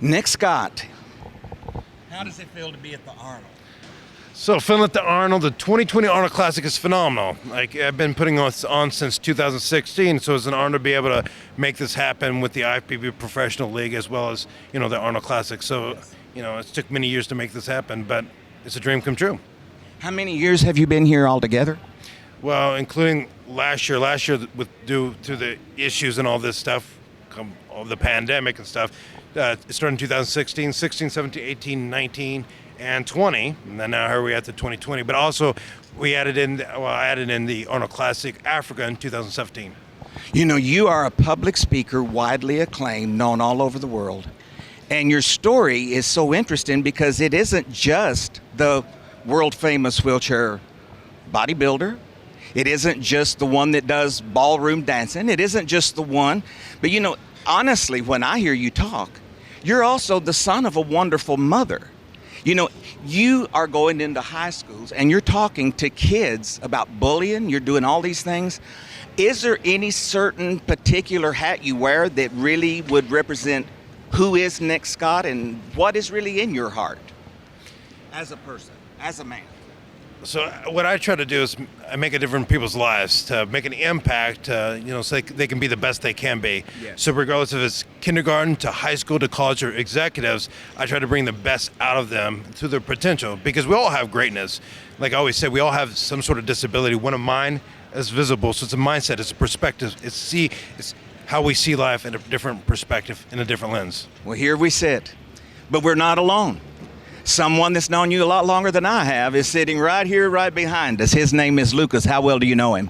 Nick Scott. How does it feel to be at the Arnold? So filling at the Arnold, the 2020 Arnold Classic is phenomenal. Like, I've been putting this on since 2016, so it's an honor to be able to make this happen with the IFBB Professional League as well as, the Arnold Classic. So, it took many years to make this happen, but it's a dream come true. How many years have you been here altogether? Well, including last year due to the issues and all this stuff, of the pandemic and stuff, it started in 2016, 16, 17, 18, 19, and 20, and then now here we at the 2020. But also, I added in the Arnold Classic Africa in 2017. You are a public speaker, widely acclaimed, known all over the world. And your story is so interesting because it isn't just the world-famous wheelchair bodybuilder. It isn't just the one that does ballroom dancing. It isn't just the one. But, honestly, when I hear you talk, you're also the son of a wonderful mother. You are going into high schools and you're talking to kids about bullying. You're doing all these things. Is there any certain particular hat you wear that really would represent who is Nick Scott and what is really in your heart as a person, as a man? So what I try to do is I make a difference in people's lives to make an impact, so they can be the best they can be. Yes. So regardless if it's kindergarten to high school to college or executives, I try to bring the best out of them to their potential because we all have greatness. Like I always say, we all have some sort of disability. One of mine is visible, so it's a mindset, it's a perspective, it's how we see life in a different perspective, in a different lens. Well, here we sit, but we're not alone. Someone that's known you a lot longer than I have is sitting right here, right behind us. His name is Lucas. How well do you know him?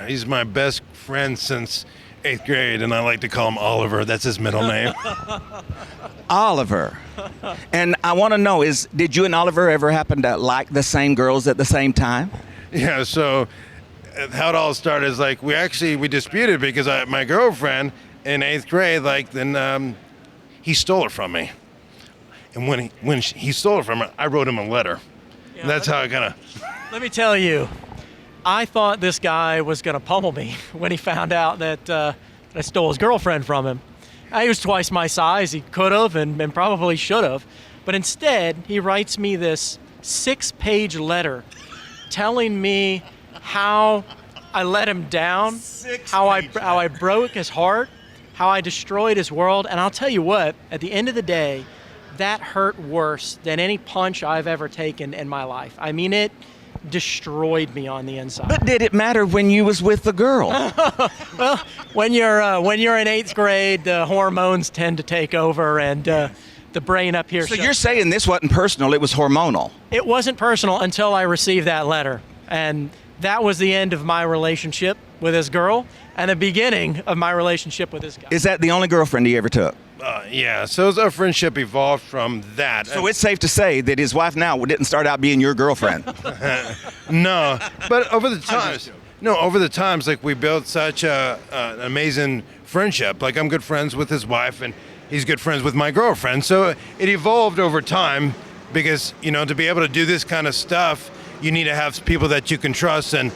He's my best friend since 8th grade, and I like to call him Oliver. That's his middle name. Oliver. And I want to know, did you and Oliver ever happen to like the same girls at the same time? Yeah, so how it all started is like we disputed because my girlfriend in 8th grade, he stole her from me. And when he stole it from her, I wrote him a letter. Yeah, and that's how I kind of... Let me tell you, I thought this guy was going to pummel me when he found out that I stole his girlfriend from him. He was twice my size. He could have and probably should have. But instead, he writes me this 6-page letter telling me how I let him down, how I broke his heart, how I destroyed his world. And I'll tell you what, at the end of the day, that hurt worse than any punch I've ever taken in my life. I mean, it destroyed me on the inside. But did it matter when you was with the girl? Well, when you're in 8th grade, the hormones tend to take over and the brain up here. So you're saying this wasn't personal, it was hormonal? It wasn't personal until I received that letter. And that was the end of my relationship with this girl and the beginning of my relationship with this guy. Is that the only girlfriend he ever took? Yeah, so our friendship evolved from that. So it's safe to say that his wife now didn't start out being your girlfriend. No, but over the times, like we built such an amazing friendship. Like I'm good friends with his wife, and he's good friends with my girlfriend. So it evolved over time because to be able to do this kind of stuff, you need to have people that you can trust, and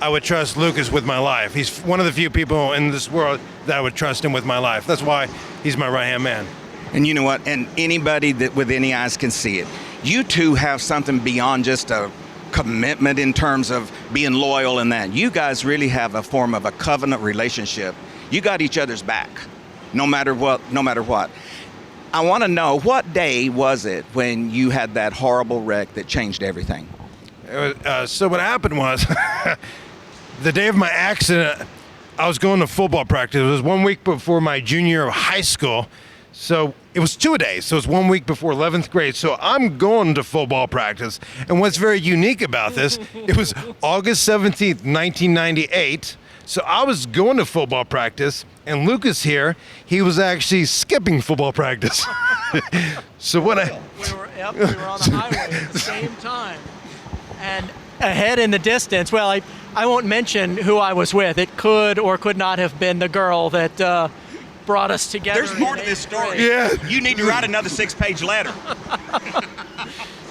I would trust Lucas with my life. He's one of the few people in this world that I would trust him with my life. That's why he's my right-hand man. And you know what? And anybody that with any eyes can see it. You two have something beyond just a commitment in terms of being loyal and that. You guys really have a form of a covenant relationship. You got each other's back, no matter what. I want to know, what day was it when you had that horrible wreck that changed everything? So what happened was, the day of my accident, I was going to football practice. It was 1 week before my junior year of high school. So it was 2 days. So it was 1 week before 11th grade. So I'm going to football practice. And what's very unique about this, it was August 17th, 1998. So I was going to football practice, and Lucas here, he was actually skipping football practice. So what we were on the highway at the same time. And ahead in the distance, well, I won't mention who I was with. It could or could not have been the girl that brought us together. There's more to this story. Yeah. You need to write another 6-page letter.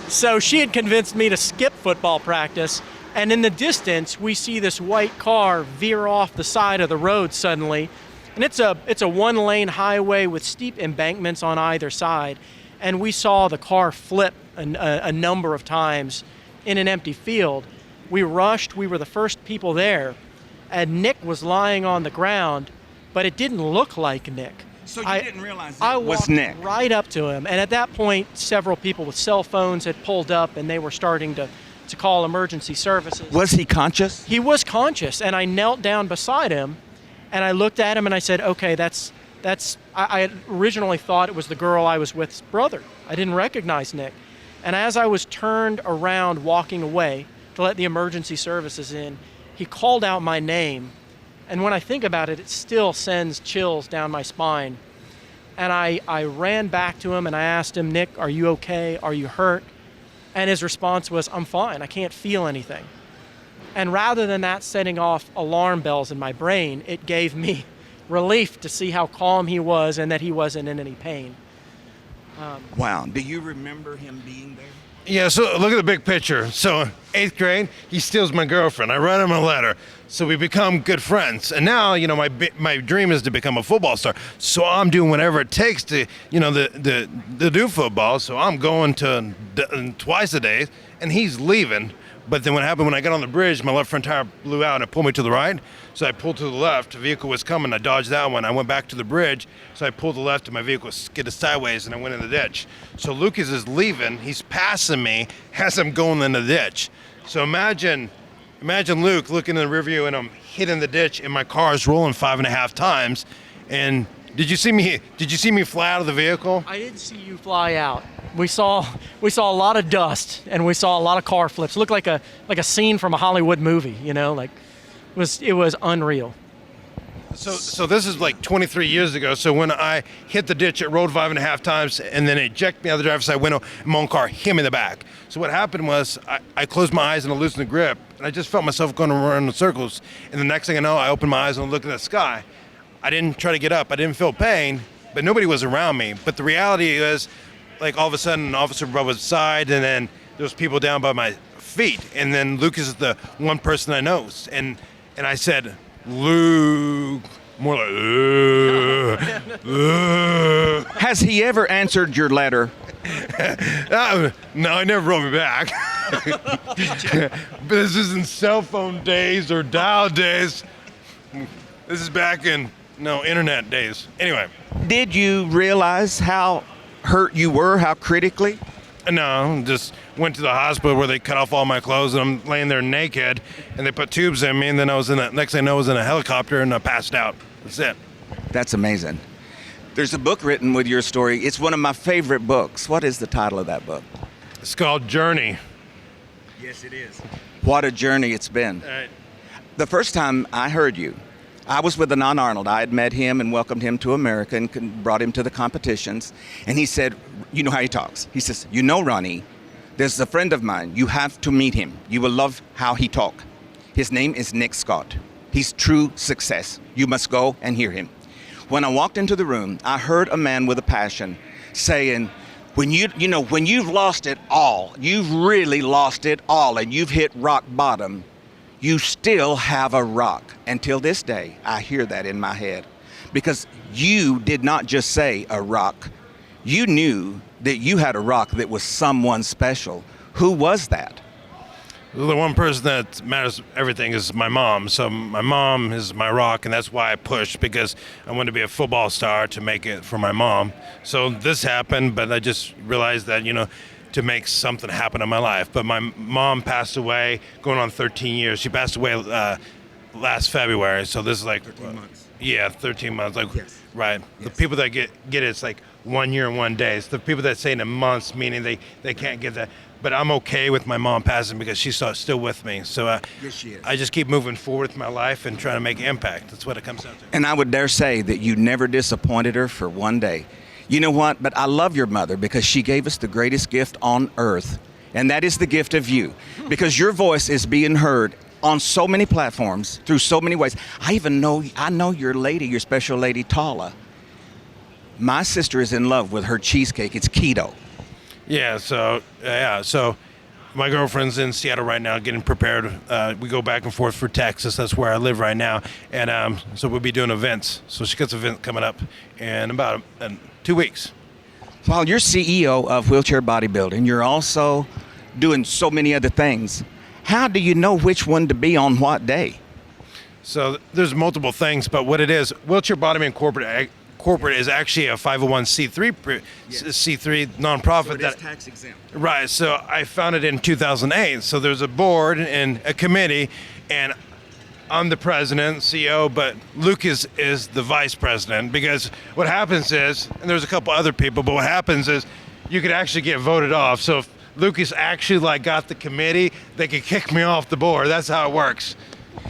So she had convinced me to skip football practice, and in the distance, we see this white car veer off the side of the road suddenly, And it's a one-lane highway with steep embankments on either side. And we saw the car flip a number of times in an empty field. We rushed. We were the first people there. And Nick was lying on the ground, but it didn't look like Nick. So you didn't realize I it was walked Nick? right up to him. And at that point, several people with cell phones had pulled up, and they were starting to call emergency services. Was he conscious? He was conscious, and I knelt down beside him, and I looked at him, and I said, okay, I had originally thought it was the girl I was with's brother. I didn't recognize Nick. And as I was turned around walking away to let the emergency services in, he called out my name. And when I think about it, it still sends chills down my spine. And I ran back to him and I asked him, Nick, are you okay? Are you hurt? And his response was, I'm fine. I can't feel anything. And rather than that setting off alarm bells in my brain, it gave me relief to see how calm he was and that he wasn't in any pain. Wow. Do you remember him being there? Yeah, so look at the big picture. So 8th grade, he steals my girlfriend. I write him a letter. So we become good friends. And now, my dream is to become a football star. So I'm doing whatever it takes to, to do football. So I'm going to twice a day, and he's leaving. But then what happened when I got on the bridge, my left front tire blew out and it pulled me to the right. So I pulled to the left. A vehicle was coming. I dodged that one. I went back to the bridge. So I pulled to the left and my vehicle skidded sideways and I went in the ditch. So Lucas is leaving. He's passing me as I'm going in the ditch. So imagine Luke looking in the rearview and I'm hitting the ditch and my car is rolling 5.5 times. And did you see me fly out of the vehicle? I didn't see you fly out. We saw a lot of dust and we saw a lot of car flips. It looked like a scene from a Hollywood movie, it was unreal. So this is like 23 years ago. So when I hit the ditch, it rolled 5.5 times and then it ejected me out the driver's side window and my own car hit me in the back. So what happened was I closed my eyes and I loosened the grip and I just felt myself going around in circles. And the next thing I know, I opened my eyes and looked at the sky. I didn't try to get up. I didn't feel pain, but nobody was around me. But the reality is, like all of a sudden, an officer above his side, and then there was people down by my feet, and then Lucas is the one person I know, and I said, Luke, more like, Has he ever answered your letter? No, he never wrote me back. But this isn't cell phone days or dial days. This is back in internet days. Anyway. Did you realize how hurt you were, how critically? No, just went to the hospital where they cut off all my clothes and I'm laying there naked and they put tubes in me and then next thing I know I was in a helicopter and I passed out. That's it. That's amazing. There's a book written with your story. It's one of my favorite books. What is the title of that book? It's called Journey. Yes, it is. What a journey it's been. The first time I heard you, I was with Anon Arnold. I had met him and welcomed him to America and brought him to the competitions. And he said, you know how he talks. He says, Ronnie, there's a friend of mine. You have to meet him. You will love how he talk. His name is Nick Scott. He's true success. You must go and hear him. When I walked into the room, I heard a man with a passion saying, when you've lost it all, you've really lost it all and you've hit rock bottom, you still have a rock. Until this day, I hear that in my head. Because you did not just say a rock. You knew that you had a rock that was someone special. Who was that? The one person that matters everything is my mom. So my mom is my rock, and that's why I pushed, because I wanted to be a football star to make it for my mom. So this happened, but I just realized that, to make something happen in my life. But my mom passed away going on 13 years. She passed away last February. So this is like 13 months. Yeah, 13 months. Like, Yes. Right. Yes. The people that get it, it's like 1 year and 1 day. It's the people that say in months, meaning they can't get that. But I'm okay with my mom passing because she's still with me. So Yes, she is. I just keep moving forward with my life and trying to make impact. That's what it comes down to. And I would dare say that you never disappointed her for one day. You know what? But I love your mother because she gave us the greatest gift on earth. And that is the gift of you. Because your voice is being heard on so many platforms through so many ways. I know your lady, your special lady, Tala. My sister is in love with her cheesecake. It's keto. Yeah, so My girlfriend's in Seattle right now getting prepared. We go back and forth for Texas. That's where I live right now. And so we'll be doing events. So she gets an event coming up in about 2 weeks. While you're CEO of Wheelchair Bodybuilding, you're also doing so many other things. How do you know which one to be on what day? So there's multiple things, but what it is, Wheelchair Bodybuilding Corporate is actually a 501c3 C3 nonprofit So it is tax exempt. Right. So I founded it in 2008. So there's a board and a committee, and I'm the president, CEO, but Lucas is the vice president, because what happens is, and there's a couple other people, but what happens is you could actually get voted off. So if Lucas actually got the committee, they could kick me off the board. That's how it works.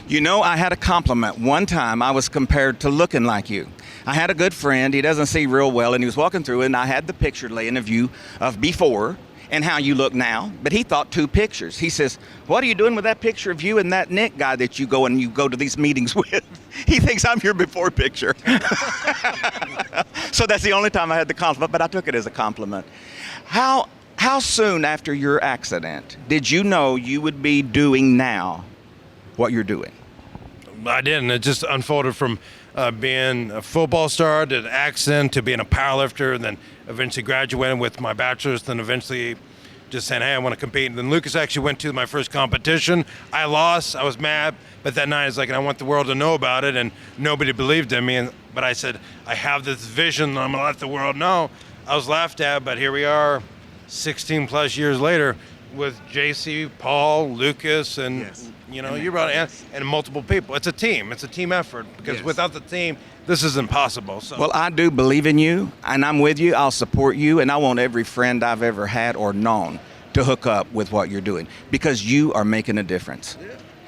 You know, I had a compliment. One time I was compared to looking like you. I had a good friend, he doesn't see real well, and he was walking through, and I had the picture laying of you of before and how you look now, but he thought 2 pictures. He says, what are you doing with that picture of you and that Nick guy that you go to these meetings with? He thinks I'm your before picture. So that's the only time I had the compliment, but I took it as a compliment. How soon after your accident did you know you would be doing now what you're doing? I didn't. It just unfolded from being a football star to an accident to being a powerlifter, and then eventually graduating with my bachelor's, then eventually just saying, hey, I want to compete. And then Lucas actually went to my first competition. I lost. I was mad. But that night, I was like, I want the world to know about it. And nobody believed in me. But I said, I have this vision. I'm going to let the world know. I was laughed at, but here we are 16 plus years later with JC, Paul, Lucas, and Yes. you brought in, and multiple people. It's a team. It's a team effort, because Yes. without the team, this is impossible. So. Well, I do believe in you, and I'm with you. I'll support you, and I want every friend I've ever had or known to hook up with what you're doing, because you are making a difference.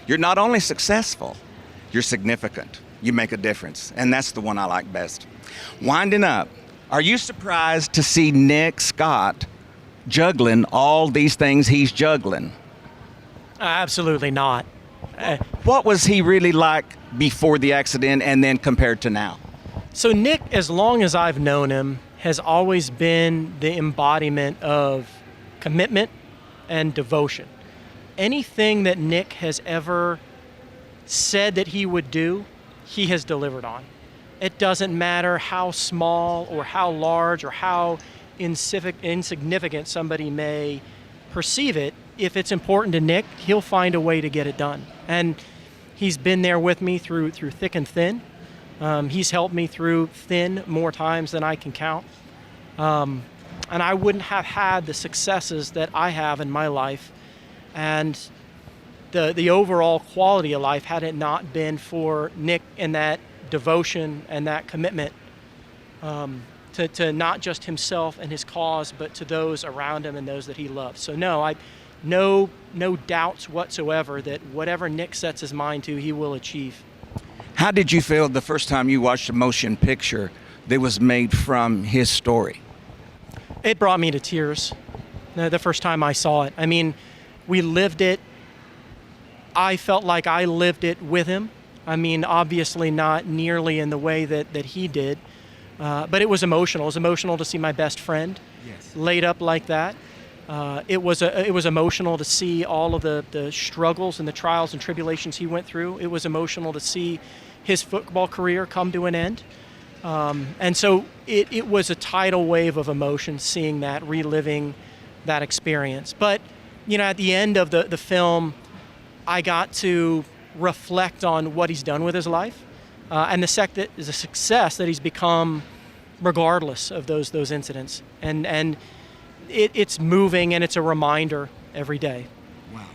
You're not only successful, you're significant. You make a difference, and that's the one I like best. Winding up, are you surprised to see Nick Scott juggling all these things he's juggling? Absolutely not. What was he really like before the accident and then compared to now? So Nick, as long as I've known him, has always been the embodiment of commitment and devotion. Anything that Nick has ever said that he would do, he has delivered on. It doesn't matter how small or how large or how insignificant somebody may perceive it. If it's important to Nick, he'll find a way to get it done. And he's been there with me through thick and thin. He's helped me through thin more times than I can count. And I wouldn't have had the successes that I have in my life and the overall quality of life had it not been for Nick and that devotion and that commitment to not just himself and his cause, but to those around him and those that he loves. So no doubts whatsoever that whatever Nick sets his mind to, he will achieve. How did you feel the first time you watched a motion picture that was made from his story? It brought me to tears the first time I saw it. I mean, we lived it. I felt like I lived it with him. I mean, obviously not nearly in the way that he did, but it was emotional. It was emotional to see my best friend laid up like that. It was emotional to see all of the struggles and the trials and tribulations he went through. It was emotional to see his football career come to an end. And so it was a tidal wave of emotion seeing that, reliving that experience. But, at the end of the film, I got to reflect on what he's done with his life and the success that he's become regardless of those incidents. And it's moving, and it's a reminder every day. Wow.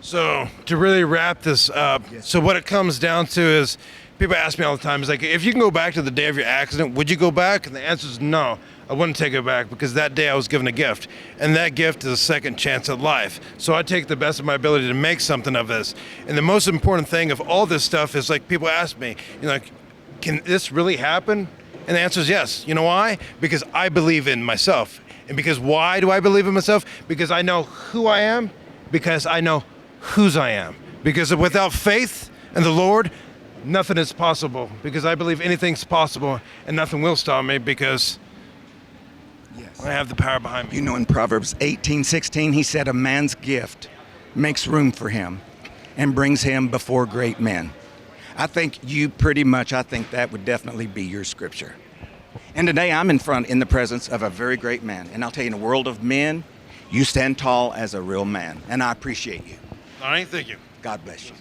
So to really wrap this up, so what it comes down to is, people ask me all the time, is like, if you can go back to the day of your accident, would you go back? And the answer is no, I wouldn't take it back, because that day I was given a gift, and that gift is a second chance at life. So I take the best of my ability to make something of this. And the most important thing of all this stuff is, like, people ask me, like, can this really happen? And the answer is yes. You know why? Because I believe in myself. And because why do I believe in myself? Because I know who I am, because I know whose I am. Because without faith in the Lord, nothing is possible. Because I believe anything's possible and nothing will stop me, because Yes. I have the power behind me. You know, in Proverbs 18:16, he said, "A man's gift makes room for him and brings him before great men." I think I think that would definitely be your scripture. And today I'm in the presence of a very great man. And I'll tell you, in a world of men, you stand tall as a real man. And I appreciate you. All right, thank you. God bless you.